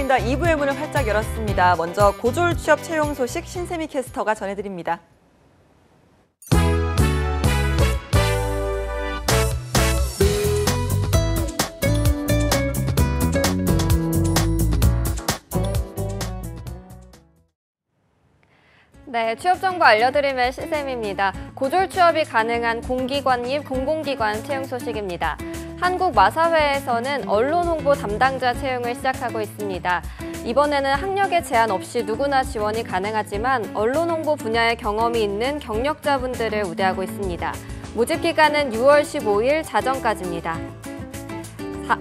반갑습니다. 2부의 문을 활짝 열었습니다. 먼저 고졸 취업 채용 소식 신세미 캐스터가 전해드립니다. 네, 취업 정보 알려드리면 신쌤입니다. 고졸 취업이 가능한 공기관입 공공기관 채용 소식입니다. 한국마사회에서는 언론 홍보 담당자 채용을 시작하고 있습니다. 이번에는 학력에 제한 없이 누구나 지원이 가능하지만 언론 홍보 분야의 경험이 있는 경력자분들을 우대하고 있습니다. 모집 기간은 6월 15일 자정까지입니다.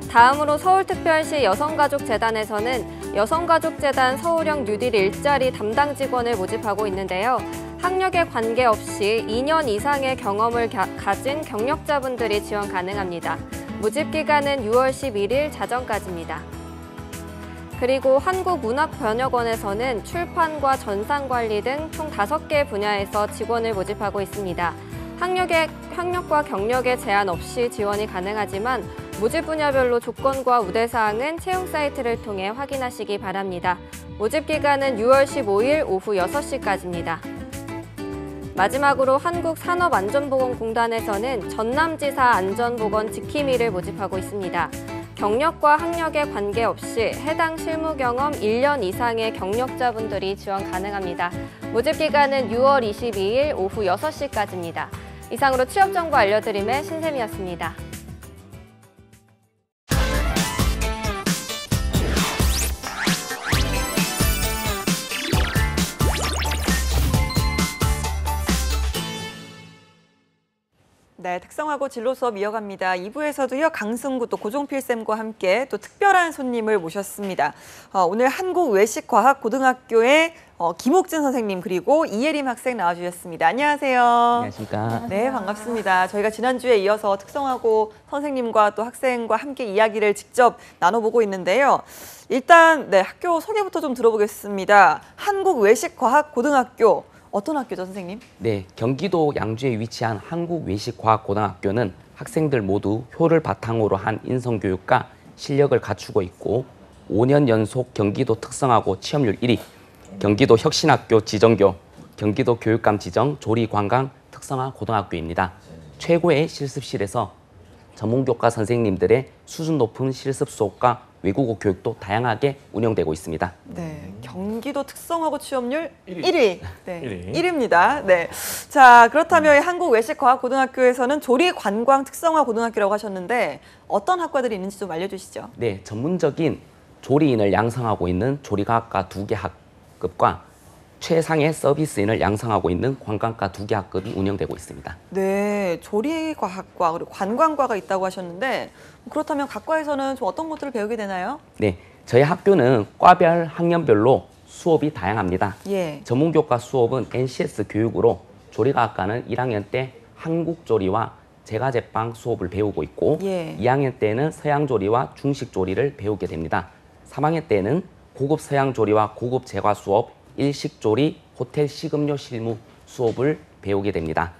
다음으로 서울특별시 여성가족재단에서는 여성가족재단 서울형 뉴딜 일자리 담당 직원을 모집하고 있는데요. 학력에 관계없이 2년 이상의 경험을 가진 경력자분들이 지원 가능합니다. 모집 기간은 6월 11일 자정까지입니다. 그리고 한국문학번역원에서는 출판과 전산관리 등 총 5개 분야에서 직원을 모집하고 있습니다. 학력과 경력에 제한 없이 지원이 가능하지만 모집 분야별로 조건과 우대사항은 채용 사이트를 통해 확인하시기 바랍니다. 모집 기간은 6월 15일 오후 6시까지입니다. 마지막으로 한국산업안전보건공단에서는 전남지사 안전보건 지킴이를 모집하고 있습니다. 경력과 학력에 관계없이 해당 실무 경험 1년 이상의 경력자분들이 지원 가능합니다. 모집 기간은 6월 22일 오후 6시까지입니다. 이상으로 취업 정보 알려드림의 신샘이었습니다. 네, 특성화고 진로 수업 이어갑니다. 2부에서도요, 강승구 또 고종필 쌤과 함께 또 특별한 손님을 모셨습니다. 오늘 한국외식과학고등학교의 김옥진 선생님 그리고 이예림 학생 나와주셨습니다. 안녕하세요. 안녕하십니까. 네, 반갑습니다. 저희가 지난주에 이어서 특성화고 선생님과 또 학생과 함께 이야기를 직접 나눠보고 있는데요. 일단 네, 학교 소개부터 좀 들어보겠습니다. 한국외식과학고등학교. 어떤 학교죠, 선생님? 네, 경기도 양주에 위치한 한국외식과학고등학교는 학생들 모두 효를 바탕으로 한 인성교육과 실력을 갖추고 있고 5년 연속 경기도 특성화고 취업률 1위, 경기도 혁신학교 지정교, 경기도 교육감 지정 조리관광 특성화 고등학교입니다. 최고의 실습실에서 전문교과 선생님들의 수준 높은 실습 수업과 외국어 교육도 다양하게 운영되고 있습니다. 네, 경기도 특성화고 취업률 1위. 네, 1위. 1위입니다. 네. 자, 그렇다면 한국외식과학고등학교에서는 조리관광 특성화 고등학교라고 하셨는데 어떤 학과들이 있는지 좀 알려주시죠. 네, 전문적인 조리인을 양성하고 있는 조리과학과 2개 학급과 최상의 서비스인을 양성하고 있는 관광과 2개 학급이 운영되고 있습니다. 네, 조리과학과 그리고 관광과가 있다고 하셨는데 그렇다면 각 과에서는 좀 어떤 것들을 배우게 되나요? 네, 저희 학교는 과별 학년별로 수업이 다양합니다. 예. 전문교과 수업은 NCS 교육으로 조리과학과는 1학년 때 한국조리와 제과제빵 수업을 배우고 있고 예. 2학년 때는 서양조리와 중식조리를 배우게 됩니다. 3학년 때는 고급 서양조리와 고급 제과 수업, 일식조리, 호텔 식음료 실무 수업을 배우게 됩니다.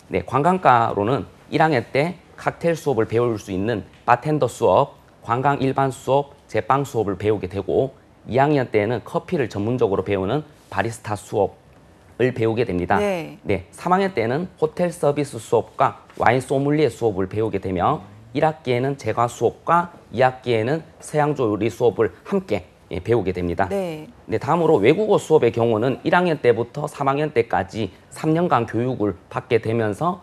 네, 관광과로는 1학년 때 칵테일 수업을 배울 수 있는 바텐더 수업, 관광 일반 수업, 제빵 수업을 배우게 되고 2학년 때는 커피를 전문적으로 배우는 바리스타 수업을 배우게 됩니다. 네. 네, 3학년 때는 호텔 서비스 수업과 와인 소믈리에 수업을 배우게 되며 1학기에는 제과 수업과 2학기에는 서양조리 수업을 함께 배우게 됩니다. 네. 네, 다음으로 외국어 수업의 경우는 1학년 때부터 3학년 때까지 3년간 교육을 받게 되면서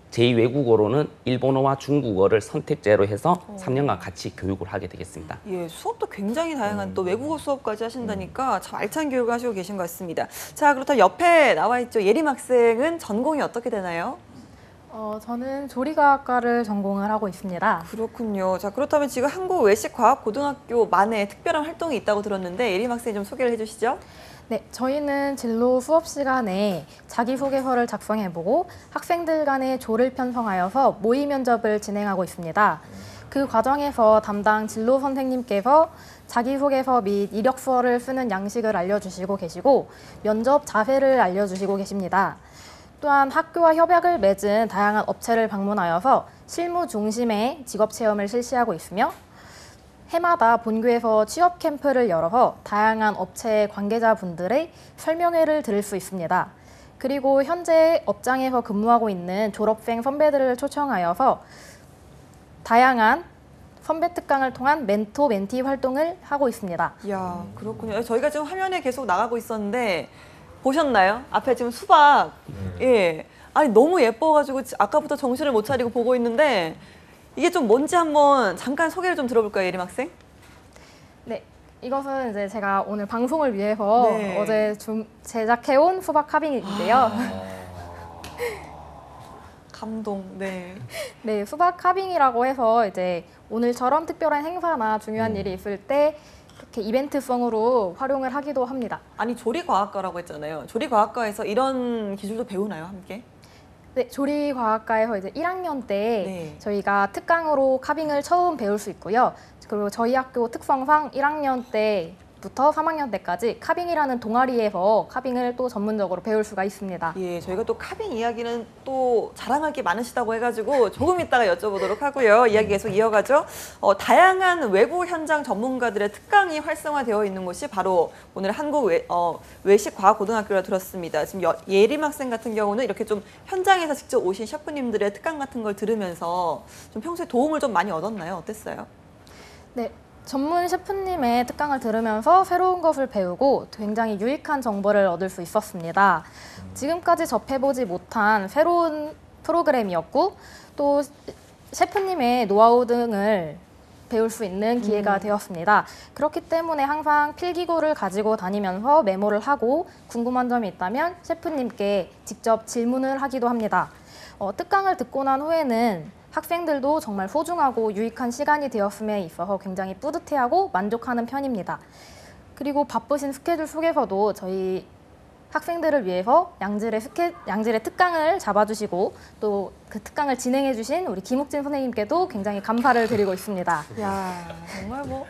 제2외국어로는 일본어와 중국어를 선택제로 해서 3년간 같이 교육을 하게 되겠습니다. 예, 수업도 굉장히 다양한 또 외국어 수업까지 하신다니까 참 알찬 교육을 하시고 계신 것 같습니다. 자, 그렇다면 옆에 나와 있죠. 예림 학생은 전공이 어떻게 되나요? 저는 조리과학과를 전공을 하고 있습니다. 그렇군요. 자, 그렇다면 지금 한국외식과학고등학교만의 특별한 활동이 있다고 들었는데 예림 학생이 좀 소개를 해주시죠. 네, 저희는 진로 수업 시간에 자기소개서를 작성해보고 학생들 간의 조를 편성하여서 모의 면접을 진행하고 있습니다. 그 과정에서 담당 진로 선생님께서 자기소개서 및 이력서를 쓰는 양식을 알려주시고 계시고 면접 자세를 알려주시고 계십니다. 또한 학교와 협약을 맺은 다양한 업체를 방문하여서 실무 중심의 직업 체험을 실시하고 있으며 해마다 본교에서 취업 캠프를 열어서 다양한 업체 관계자분들의 설명회를 들을 수 있습니다. 그리고 현재 업장에서 근무하고 있는 졸업생 선배들을 초청하여서 다양한 선배 특강을 통한 멘토 멘티 활동을 하고 있습니다. 이야, 그렇군요. 저희가 지금 화면에 계속 나가고 있었는데 보셨나요? 앞에 지금 수박. 예. 아니 너무 예뻐가지고 아까부터 정신을 못 차리고 보고 있는데 이게 좀 뭔지 한번 잠깐 소개를 좀 들어볼까요, 예림 학생? 네, 이것은 이제 제가 오늘 방송을 위해서 네. 어제 제작해온 수박 카빙인데요. 감동. 네. 네, 수박 카빙이라고 해서 이제 오늘처럼 특별한 행사나 중요한 일이 있을 때 이렇게 이벤트성으로 활용을 하기도 합니다. 아니 조리과학과라고 했잖아요. 조리과학과에서 이런 기술도 배우나요, 함께? 네, 조리과학과에서 이제 1학년 때 네. 저희가 특강으로 카빙을 처음 배울 수 있고요. 그리고 저희 학교 특성상 1학년 때부터 3학년 때까지 카빙이라는 동아리에서 카빙을 또 전문적으로 배울 수가 있습니다. 예, 저희가 또 카빙 이야기는 또 자랑할 게 많으시다고 해가지고 조금 이따가 여쭤보도록 하고요. 이야기 계속 이어가죠. 다양한 외부 현장 전문가들의 특강이 활성화되어 있는 곳이 바로 오늘 한국 외식과학고등학교라 들었습니다. 지금 예림 학생 같은 경우는 이렇게 좀 현장에서 직접 오신 셰프님들의 특강 같은 걸 들으면서 좀 평소에 도움을 좀 많이 얻었나요? 어땠어요? 네, 전문 셰프님의 특강을 들으면서 새로운 것을 배우고 굉장히 유익한 정보를 얻을 수 있었습니다. 지금까지 접해보지 못한 새로운 프로그램이었고 또 셰프님의 노하우 등을 배울 수 있는 기회가 되었습니다. 그렇기 때문에 항상 필기구를 가지고 다니면서 메모를 하고 궁금한 점이 있다면 셰프님께 직접 질문을 하기도 합니다. 특강을 듣고 난 후에는 학생들도 정말 소중하고 유익한 시간이 되었음에 있어서 굉장히 뿌듯해하고 만족하는 편입니다. 그리고 바쁘신 스케줄 속에서도 저희 학생들을 위해서 양질의 특강을 잡아주시고 또 그 특강을 진행해주신 우리 김욱진 선생님께도 굉장히 감사를 드리고 있습니다. 야, 정말 뭐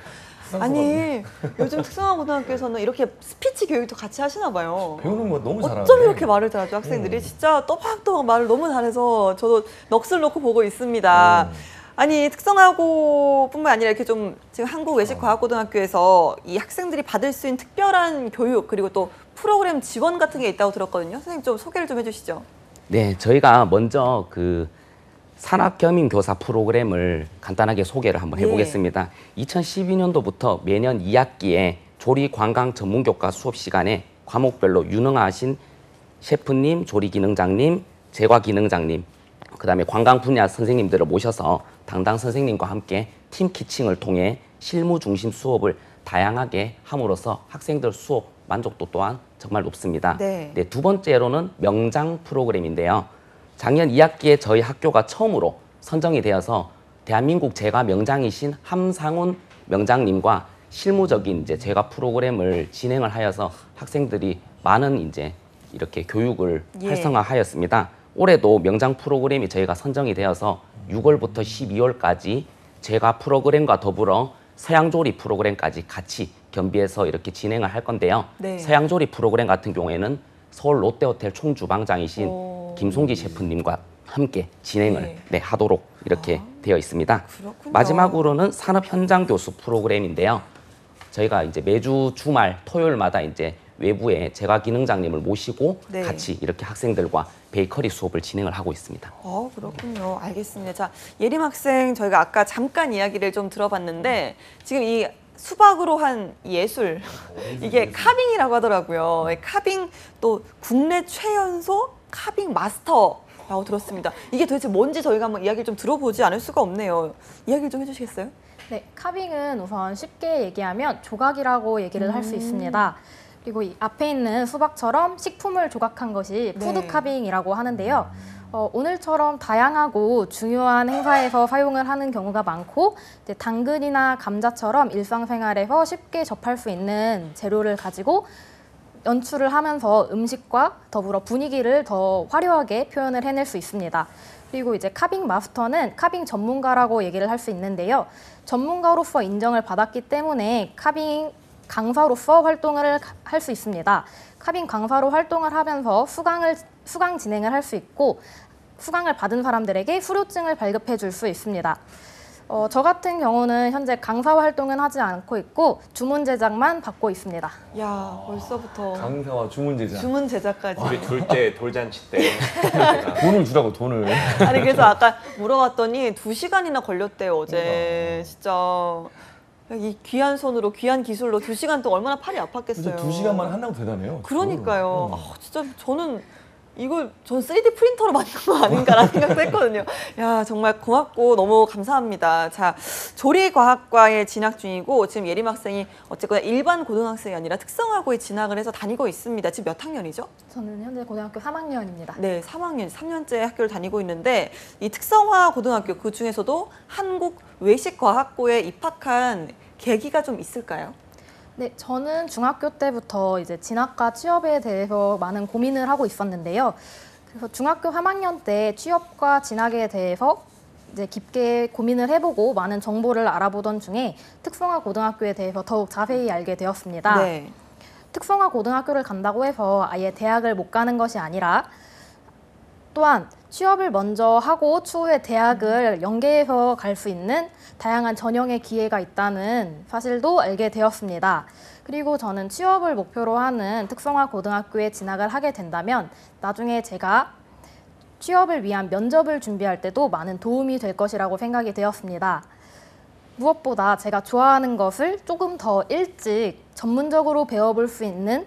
아니 요즘 특성화고등학교에서는 이렇게 스피치 교육도 같이 하시나 봐요. 배우는 거 너무 잘하네. 어쩜 이렇게 말을 잘하죠, 학생들이? 진짜 또박또박 말을 너무 잘해서 저도 넋을 놓고 보고 있습니다. 아니 특성화고뿐만 아니라 이렇게 좀 지금 한국외식과학고등학교에서 이 학생들이 받을 수 있는 특별한 교육 그리고 또 프로그램 지원 같은 게 있다고 들었거든요. 선생님 좀 소개를 좀 해주시죠. 네, 저희가 먼저 그 산학겸임교사 프로그램을 간단하게 소개를 한번 해보겠습니다. 2012년도부터 매년 2학기에 조리관광 전문교과 수업 시간에 과목별로 유능하신 셰프님, 조리기능장님, 제과기능장님, 그다음에 관광 분야 선생님들을 모셔서 담당 선생님과 함께 팀 키칭을 통해 실무 중심 수업을 다양하게 함으로써 학생들 수업 만족도 또한 정말 높습니다. 네. 네, 두 번째로는 명장 프로그램인데요. 작년 2학기에 저희 학교가 처음으로 선정이 되어서 대한민국 제과 명장이신 함상훈 명장님과 실무적인 이제 제과 프로그램을 진행을 하여서 학생들이 많은 이제 이렇게 교육을 활성화하였습니다. 올해도 명장 프로그램이 저희가 선정이 되어서 6월부터 12월까지 제과 프로그램과 더불어 서양조리 프로그램까지 같이 겸비해서 이렇게 진행을 할 건데요. 네. 서양조리 프로그램 같은 경우에는 서울 롯데호텔 총주방장이신 김송기 셰프님과 함께 진행을 하도록 이렇게 되어 있습니다. 그렇군요. 마지막으로는 산업 현장 교수 프로그램인데요. 저희가 이제 매주 주말 토요일마다 이제 외부에 제과 기능장님을 모시고 같이 이렇게 학생들과 베이커리 수업을 진행을 하고 있습니다. 그렇군요. 알겠습니다. 자, 예림 학생 저희가 아까 잠깐 이야기를 좀 들어봤는데 지금 이 수박으로 한 예술 이게 카빙이라고 하더라고요. 카빙 또 국내 최연소 카빙 마스터라고 들었습니다. 이게 도대체 뭔지 저희가 한번 이야기를 좀 들어보지 않을 수가 없네요. 이야기를 좀 해주시겠어요? 네, 카빙은 우선 쉽게 얘기하면 조각이라고 얘기를 할 수 있습니다. 그리고 이 앞에 있는 수박처럼 식품을 조각한 것이 푸드 카빙이라고 하는데요. 오늘처럼 다양하고 중요한 행사에서 사용을 하는 경우가 많고 이제 당근이나 감자처럼 일상생활에서 쉽게 접할 수 있는 재료를 가지고 연출을 하면서 음식과 더불어 분위기를 더 화려하게 표현을 해낼 수 있습니다. 그리고 이제 카빙 마스터는 카빙 전문가라고 얘기를 할 수 있는데요. 전문가로서 인정을 받았기 때문에 카빙 강사로서 활동을 할 수 있습니다. 카빙 강사로 활동을 하면서 수강 진행을 할 수 있고 수강을 받은 사람들에게 수료증을 발급해 줄 수 있습니다. 저 같은 경우는 현재 강사 활동은 하지 않고 있고 주문 제작만 받고 있습니다. 야, 벌써부터 강사와 주문 제작. 주문 제작까지. 우리 둘 돌잔치 때 돈을 주라고 돈을. 아니 그래서 아까 물어봤더니 2시간이나 걸렸대요 어제. 진짜 이 귀한 손으로 귀한 기술로 2시간 동안 얼마나 팔이 아팠겠어요. 진짜 2시간만 한다고 대단해요. 그러니까요. 진짜 저는 이걸 전 3D 프린터로 만든 거 아닌가라는 생각도 했거든요. 야, 정말 고맙고 너무 감사합니다. 자, 조리과학과에 진학 중이고 지금 예림 학생이 어쨌거나 일반 고등학생이 아니라 특성화고에 진학을 해서 다니고 있습니다. 지금 몇 학년이죠? 저는 현재 고등학교 3학년입니다. 네, 3학년, 3년째 학교를 다니고 있는데 이 특성화 고등학교 그 중에서도 한국외식과학고에 입학한 계기가 좀 있을까요? 네, 저는 중학교 때부터 이제 진학과 취업에 대해서 많은 고민을 하고 있었는데요. 그래서 중학교 3학년 때 취업과 진학에 대해서 이제 깊게 고민을 해보고 많은 정보를 알아보던 중에 특성화 고등학교에 대해서 더욱 자세히 알게 되었습니다. 네. 특성화 고등학교를 간다고 해서 아예 대학을 못 가는 것이 아니라 또한 취업을 먼저 하고 추후에 대학을 연계해서 갈 수 있는 다양한 전형의 기회가 있다는 사실도 알게 되었습니다. 그리고 저는 취업을 목표로 하는 특성화 고등학교에 진학을 하게 된다면 나중에 제가 취업을 위한 면접을 준비할 때도 많은 도움이 될 것이라고 생각이 되었습니다. 무엇보다 제가 좋아하는 것을 조금 더 일찍 전문적으로 배워볼 수 있는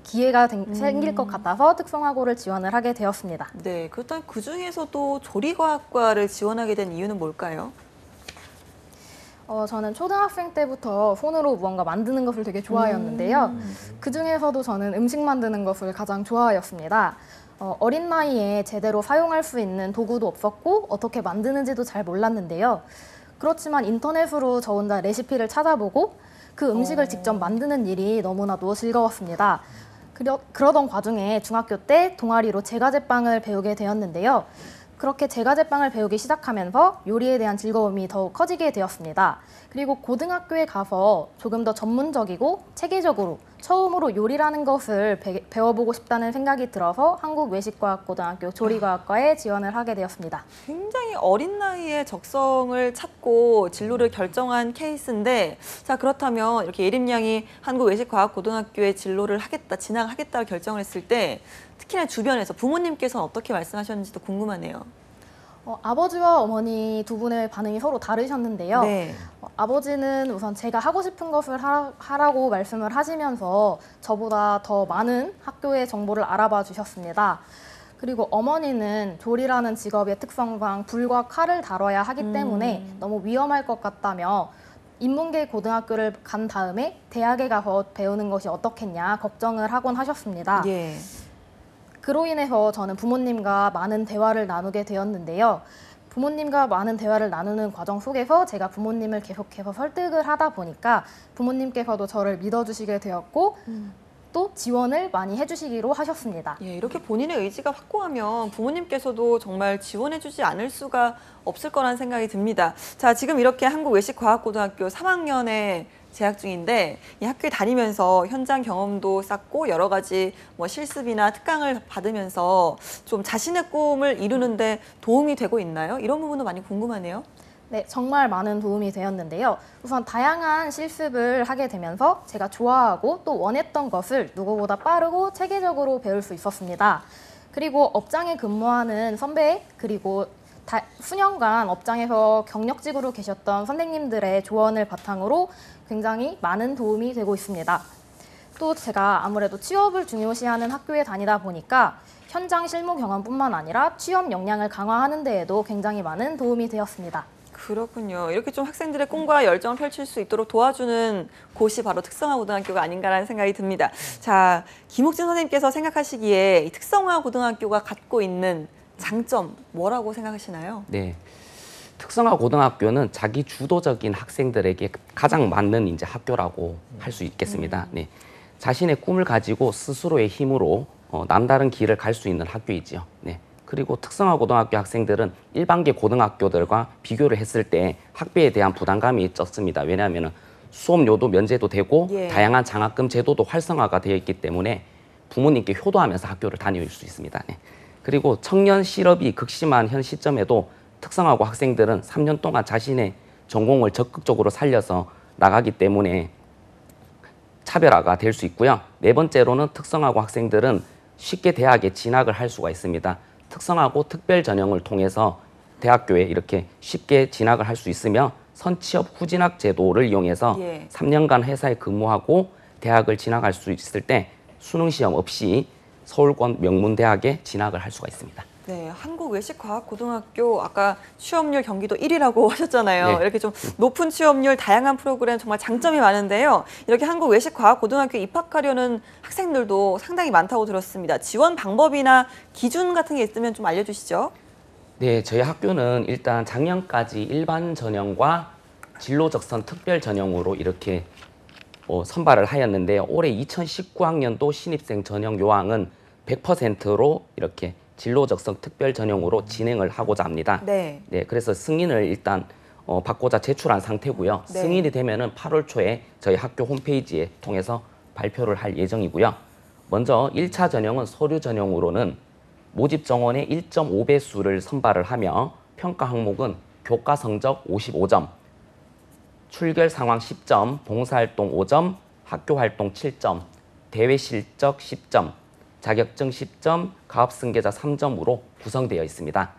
기회가 생길 것 같아서 특성화고를 지원을 하게 되었습니다. 네, 그렇다면 그 중에서도 조리과학과를 지원하게 된 이유는 뭘까요? 저는 초등학생 때부터 손으로 무언가 만드는 것을 되게 좋아했는데요. 그 중에서도 저는 음식 만드는 것을 가장 좋아하였습니다. 어린 나이에 제대로 사용할 수 있는 도구도 없었고 어떻게 만드는지도 잘 몰랐는데요. 그렇지만 인터넷으로 저 혼자 레시피를 찾아보고 그 음식을 직접 만드는 일이 너무나도 즐거웠습니다. 그러던 과정에 중학교 때 동아리로 제과제빵을 배우게 되었는데요. 그렇게 제과제빵을 배우기 시작하면서 요리에 대한 즐거움이 더욱 커지게 되었습니다. 그리고 고등학교에 가서 조금 더 전문적이고 체계적으로 처음으로 요리라는 것을 배워보고 싶다는 생각이 들어서 한국외식과학고등학교 조리과학과에 지원을 하게 되었습니다. 굉장히 어린 나이에 적성을 찾고 진로를 결정한 케이스인데, 자 그렇다면 이렇게 예림 양이 한국외식과학고등학교에 진로를 하겠다, 진학하겠다 결정을 했을 때 특히나 주변에서 부모님께서는 어떻게 말씀하셨는지도 궁금하네요. 아버지와 어머니 두 분의 반응이 서로 다르셨는데요. 네. 아버지는 우선 제가 하고 싶은 것을 하라고 말씀을 하시면서 저보다 더 많은 학교의 정보를 알아봐 주셨습니다. 그리고 어머니는 조리라는 직업의 특성상 불과 칼을 다뤄야 하기 때문에 너무 위험할 것 같다며 인문계 고등학교를 간 다음에 대학에 가서 배우는 것이 어떻겠냐 걱정을 하곤 하셨습니다. 예. 그로 인해서 저는 부모님과 많은 대화를 나누게 되었는데요. 부모님과 많은 대화를 나누는 과정 속에서 제가 부모님을 계속해서 설득을 하다 보니까 부모님께서도 저를 믿어주시게 되었고 또 지원을 많이 해주시기로 하셨습니다. 예, 이렇게 본인의 의지가 확고하면 부모님께서도 정말 지원해주지 않을 수가 없을 거라는 생각이 듭니다. 자, 지금 이렇게 한국외식과학고등학교 3학년에 재학 중인데 이 학교에 다니면서 현장 경험도 쌓고 여러 가지 뭐 실습이나 특강을 받으면서 좀 자신의 꿈을 이루는데 도움이 되고 있나요? 이런 부분도 많이 궁금하네요. 네, 정말 많은 도움이 되었는데요. 우선 다양한 실습을 하게 되면서 제가 좋아하고 또 원했던 것을 누구보다 빠르고 체계적으로 배울 수 있었습니다. 그리고 업장에 근무하는 선배 그리고 수년간 업장에서 경력직으로 계셨던 선생님들의 조언을 바탕으로 굉장히 많은 도움이 되고 있습니다. 또 제가 아무래도 취업을 중요시하는 학교에 다니다 보니까 현장 실무 경험뿐만 아니라 취업 역량을 강화하는 데에도 굉장히 많은 도움이 되었습니다. 그렇군요. 이렇게 좀 학생들의 꿈과 열정을 펼칠 수 있도록 도와주는 곳이 바로 특성화고등학교가 아닌가라는 생각이 듭니다. 자, 김옥진 선생님께서 생각하시기에 이 특성화고등학교가 갖고 있는 장점 뭐라고 생각하시나요? 네. 특성화 고등학교는 자기 주도적인 학생들에게 가장 맞는 이제 학교라고 할 수 있겠습니다. 네. 자신의 꿈을 가지고 스스로의 힘으로 남다른 길을 갈 수 있는 학교이지요. 네. 그리고 특성화 고등학교 학생들은 일반계 고등학교들과 비교를 했을 때 학비에 대한 부담감이 적습니다. 왜냐하면 수업료도 면제도 되고 예. 다양한 장학금 제도도 활성화가 되어 있기 때문에 부모님께 효도하면서 학교를 다닐 수 있습니다. 네. 그리고 청년 실업이 극심한 현 시점에도 특성화고 학생들은 3년 동안 자신의 전공을 적극적으로 살려서 나가기 때문에 차별화가 될 수 있고요. 네 번째로는 특성화고 학생들은 쉽게 대학에 진학을 할 수가 있습니다. 특성화고 특별 전형을 통해서 대학교에 이렇게 쉽게 진학을 할 수 있으며 선취업 후진학 제도를 이용해서 3년간 회사에 근무하고 대학을 진학할 수 있을 때 수능 시험 없이 서울권 명문대학에 진학을 할 수가 있습니다. 네, 한국외식과학고등학교 아까 취업률 경기도 1위라고 하셨잖아요. 네. 이렇게 좀 높은 취업률, 다양한 프로그램 정말 장점이 많은데요. 이렇게 한국외식과학고등학교에 입학하려는 학생들도 상당히 많다고 들었습니다. 지원 방법이나 기준 같은 게 있으면 좀 알려주시죠. 네, 저희 학교는 일단 작년까지 일반 전형과 진로 적선 특별 전형으로 이렇게 선발을 하였는데 올해 2019학년도 신입생 전형 요항은 100%로 이렇게 진로 적성 특별 전형으로 진행을 하고자 합니다. 네. 네, 그래서 승인을 일단 받고자 제출한 상태고요. 네. 승인이 되면은 8월 초에 저희 학교 홈페이지에 통해서 발표를 할 예정이고요. 먼저 1차 전형은 서류 전형으로는 모집 정원의 1.5배수를 선발을 하며 평가 항목은 교과 성적 55점, 출결 상황 10점, 봉사활동 5점, 학교활동 7점, 대외 실적 10점, 자격증 10점, 가업승계자 3점으로 구성되어 있습니다.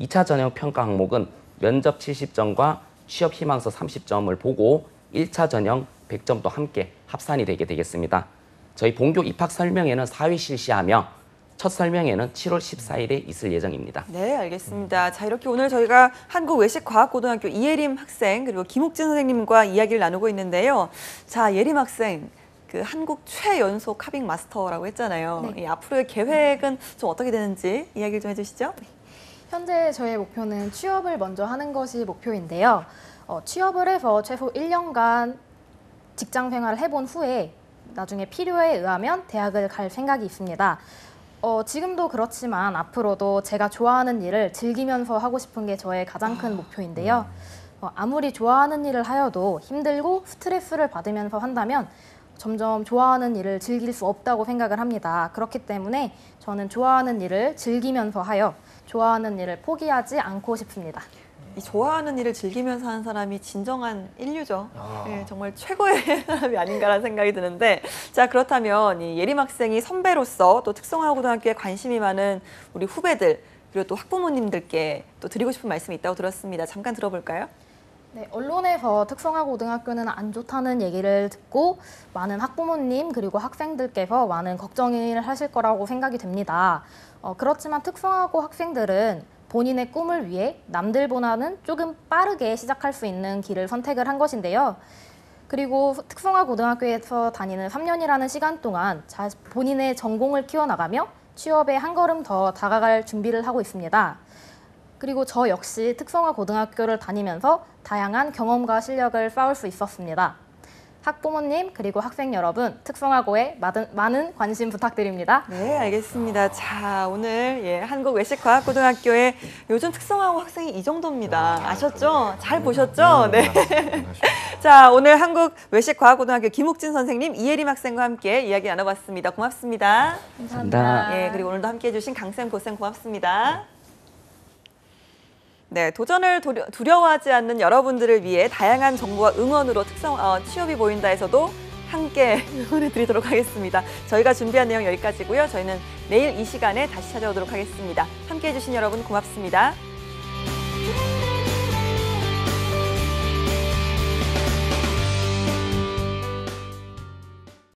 2차 전형 평가 항목은 면접 70점과 취업 희망서 30점을 보고 1차 전형 100점도 함께 합산이 되게 되겠습니다. 저희 본교 입학 설명회는 4회 실시하며 첫 설명회는 7월 14일에 있을 예정입니다. 네, 알겠습니다. 자, 이렇게 오늘 저희가 한국외식과학고등학교 이예림 학생 그리고 김욱진 선생님과 이야기를 나누고 있는데요. 자, 예림 학생, 그 한국 최연소 카빙 마스터라고 했잖아요. 네. 이 앞으로의 계획은 좀 어떻게 되는지 이야기를 좀 해주시죠. 현재 저의 목표는 취업을 먼저 하는 것이 목표인데요. 취업을 해서 최소 1년간 직장 생활을 해본 후에 나중에 필요에 의하면 대학을 갈 생각이 있습니다. 지금도 그렇지만 앞으로도 제가 좋아하는 일을 즐기면서 하고 싶은 게 저의 가장 큰 목표인데요. 아무리 좋아하는 일을 하여도 힘들고 스트레스를 받으면서 한다면 점점 좋아하는 일을 즐길 수 없다고 생각을 합니다. 그렇기 때문에 저는 좋아하는 일을 즐기면서 하여 좋아하는 일을 포기하지 않고 싶습니다. 이 좋아하는 일을 즐기면서 하는 사람이 진정한 인류죠. 네, 정말 최고의 사람이 아닌가라는 생각이 드는데, 자, 그렇다면 이 예림 학생이 선배로서 또 특성화고등학교에 관심이 많은 우리 후배들 그리고 또 학부모님들께 또 드리고 싶은 말씀이 있다고 들었습니다. 잠깐 들어볼까요? 네, 언론에서 특성화고등학교는 안 좋다는 얘기를 듣고 많은 학부모님 그리고 학생들께서 많은 걱정을 하실 거라고 생각이 됩니다. 그렇지만 특성화고 학생들은 본인의 꿈을 위해 남들보다는 조금 빠르게 시작할 수 있는 길을 선택을 한 것인데요. 그리고 특성화고등학교에서 다니는 3년이라는 시간 동안 본인의 전공을 키워나가며 취업에 한 걸음 더 다가갈 준비를 하고 있습니다. 그리고 저 역시 특성화고등학교를 다니면서 다양한 경험과 실력을 쌓을 수 있었습니다. 학부모님 그리고 학생 여러분, 특성화고에 많은 관심 부탁드립니다. 네, 알겠습니다. 자, 오늘 한국외식과학고등학교의 요즘 특성화고 학생이 이 정도입니다. 아셨죠? 잘 보셨죠? 네. 자, 오늘 한국외식과학고등학교 김욱진 선생님, 이예림 학생과 함께 이야기 나눠봤습니다. 고맙습니다. 감사합니다. 예, 그리고 오늘도 함께해 주신 강쌤, 고쌤 고맙습니다. 네, 도전을 두려워하지 않는 여러분들을 위해 다양한 정보와 응원으로 취업이 보인다에서도 함께 응원해 드리도록 하겠습니다. 저희가 준비한 내용 여기까지고요. 저희는 내일 이 시간에 다시 찾아오도록 하겠습니다. 함께해 주신 여러분 고맙습니다.